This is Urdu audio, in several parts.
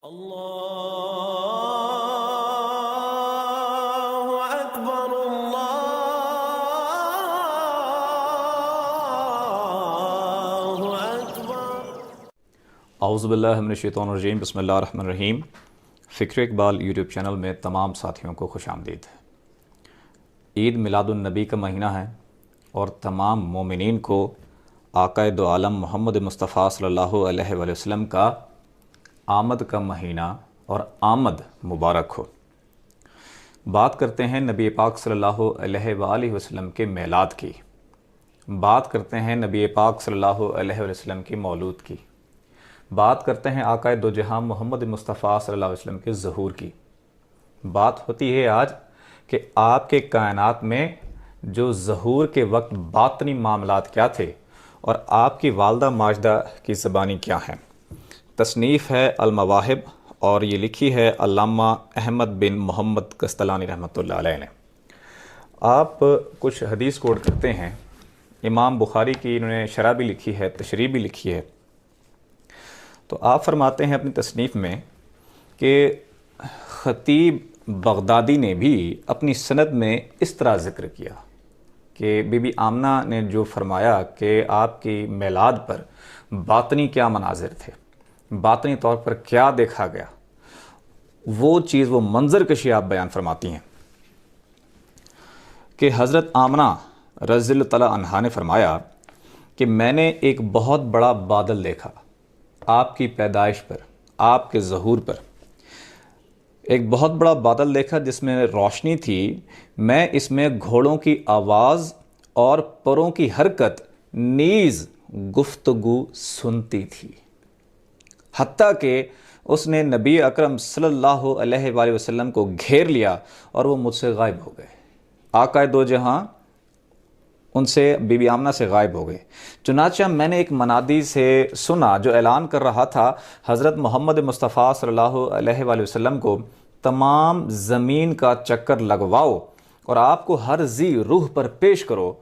اللہ اکبر اللہ اکبر۔ اعوذ باللہ من الشیطان الرجیم، بسم اللہ الرحمن الرحیم۔ فکر اقبال یوٹیوب چینل میں تمام ساتھیوں کو خوش آمدید۔ عید میلاد النبی کا مہینہ ہے اور تمام مومنین کو آقا دو عالم محمد مصطفیٰ صلی اللہ علیہ وآلہ وسلم کا آمد کا مہینہ اور آمد مبارک ہو۔ بات کرتے ہیں نبی پاک صلی اللہ علیہ وآلہ وسلم کے میلاد کی، بات کرتے ہیں نبی پاک صلی اللہ علیہ وسلم کی مولود کی، بات کرتے ہیں آقا دو جہاں محمد مصطفیٰ صلی اللہ علیہ وسلم کے ظہور کی۔ بات ہوتی ہے آج کہ آپ کے کائنات میں جو ظہور کے وقت باطنی معاملات کیا تھے اور آپ کی والدہ ماجدہ کی زبانی کیا ہیں۔ تصنیف ہے المواہب اور یہ لکھی ہے علامہ احمد بن محمد قسطلانی رحمۃ اللہ علیہ نے۔ آپ کچھ حدیث کوٹ کرتے ہیں، امام بخاری کی انہوں نے شرح بھی لکھی ہے، تشریح بھی لکھی ہے۔ تو آپ فرماتے ہیں اپنی تصنیف میں کہ خطیب بغدادی نے بھی اپنی سند میں اس طرح ذکر کیا کہ بی بی آمنہ نے جو فرمایا کہ آپ کی میلاد پر باطنی کیا مناظر تھے، باطنی طور پر کیا دیکھا گیا، وہ چیز، وہ منظر کشی آپ بیان فرماتی ہیں کہ حضرت آمنہ رضی اللہ تعالیٰ عنہا نے فرمایا کہ میں نے ایک بہت بڑا بادل دیکھا آپ کی پیدائش پر، آپ کے ظہور پر۔ ایک بہت بڑا بادل دیکھا جس میں روشنی تھی، میں اس میں گھوڑوں کی آواز اور پروں کی حرکت نیز گفتگو سنتی تھی، حتیٰ کہ اس نے نبی اکرم صلی اللہ علیہ وآلہ وسلم کو گھیر لیا اور وہ مجھ سے غائب ہو گئے۔ آقا دو جہاں ان سے بی بی آمنہ سے غائب ہو گئے۔ چنانچہ میں نے ایک منادی سے سنا جو اعلان کر رہا تھا، حضرت محمد مصطفیٰ صلی اللہ علیہ وآلہ وسلم کو تمام زمین کا چکر لگواؤ اور آپ کو ہر ذی روح پر پیش کرو،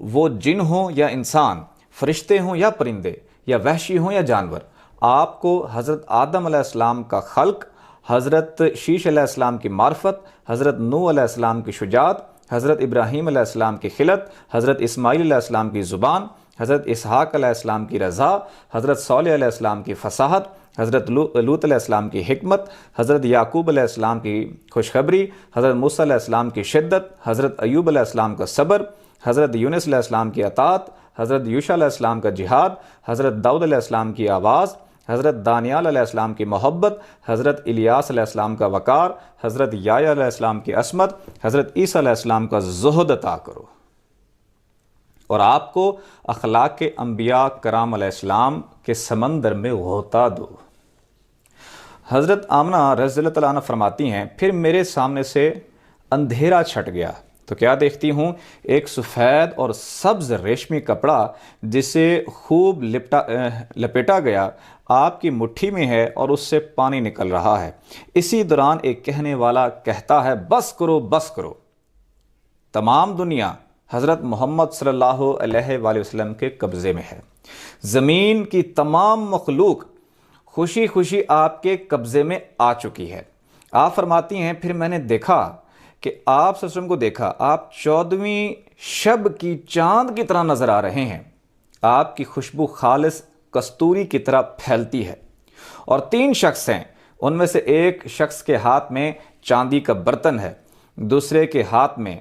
وہ جن ہوں یا انسان، فرشتے ہوں یا پرندے، یا وحشی ہوں یا جانور۔ آپ کو حضرت آدم علیہ السلام کا خلق، حضرت شیش علیہ السلام کی معرفت، حضرت نوح علیہ السلام کی شجاعت، حضرت ابراہیم علیہ السلام کی خلت، حضرت اسماعیل علیہ السلام کی زبان، حضرت اسحاق علیہ السلام کی رضا، حضرت صالح علیہ السلام کی فصاحت، حضرت لوط علیہ السلام کی حکمت، حضرت یعقوب علیہ السلام کی خوشخبری، حضرت موسیٰ علیہ السلام کی شدت، حضرت ایوب علیہ السلام کا صبر، حضرت یونس علیہ السلام کی اطاعت، حضرت یوشع علیہ السلام کا جہاد، حضرت داؤد علیہ السلام کی آواز، حضرت دانیال علیہ السلام کی محبت، حضرت الیاس علیہ السلام کا وقار، حضرت یحییٰ علیہ السلام کی عصمت، حضرت عیسیٰ علیہ السلام کا زہد عطا کرو، اور آپ کو اخلاق کے انبیاء کرام علیہ السلام کے سمندر میں غوطہ دو۔ حضرت آمنہ رضی اللہ تعالیٰ عنہ فرماتی ہیں، پھر میرے سامنے سے اندھیرا چھٹ گیا تو کیا دیکھتی ہوں، ایک سفید اور سبز ریشمی کپڑا جسے خوب لپیٹا گیا آپ کی مٹھی میں ہے اور اس سے پانی نکل رہا ہے۔ اسی دوران ایک کہنے والا کہتا ہے، بس کرو بس کرو۔ تمام دنیا حضرت محمد صلی اللہ علیہ وآلہ وسلم کے قبضے میں ہے، زمین کی تمام مخلوق خوشی خوشی آپ کے قبضے میں آ چکی ہے۔ آپ فرماتی ہیں، پھر میں نے دیکھا کہ آپ صلی اللہ علیہ وسلم کو دیکھا، آپ 14ویں شب کی چاند کی طرح نظر آ رہے ہیں، آپ کی خوشبو خالص کستوری کی طرح پھیلتی ہے، اور 3 شخص ہیں، ان میں سے ایک شخص کے ہاتھ میں چاندی کا برتن ہے، دوسرے کے ہاتھ میں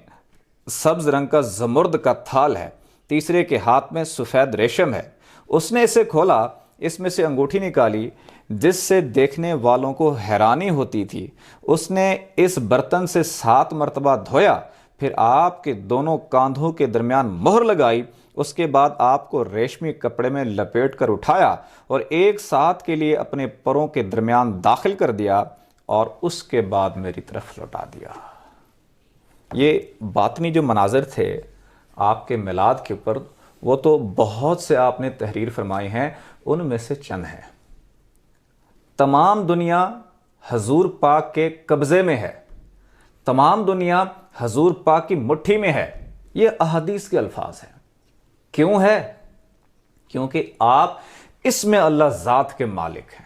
سبز رنگ کا زمرد کا تھال ہے، تیسرے کے ہاتھ میں سفید ریشم ہے۔ اس نے اسے کھولا، اس میں سے انگوٹھی نکالی جس سے دیکھنے والوں کو حیرانی ہوتی تھی۔ اس نے اس برتن سے 7 مرتبہ دھویا، پھر آپ کے دونوں کاندھوں کے درمیان مہر لگائی، اس کے بعد آپ کو ریشمی کپڑے میں لپیٹ کر اٹھایا اور ایک ساتھ کے لیے اپنے پروں کے درمیان داخل کر دیا اور اس کے بعد میری طرف لوٹا دیا۔ یہ باطنی جو مناظر تھے آپ کے میلاد کے اوپر، وہ تو بہت سے آپ نے تحریر فرمائی ہیں، ان میں سے چند ہیں۔ تمام دنیا حضور پاک کے قبضے میں ہے، تمام دنیا حضور پاک کی مٹھی میں ہے، یہ احادیث کے الفاظ ہیں۔ کیوں ہے؟ کیونکہ آپ اس میں اللہ ذات کے مالک ہیں،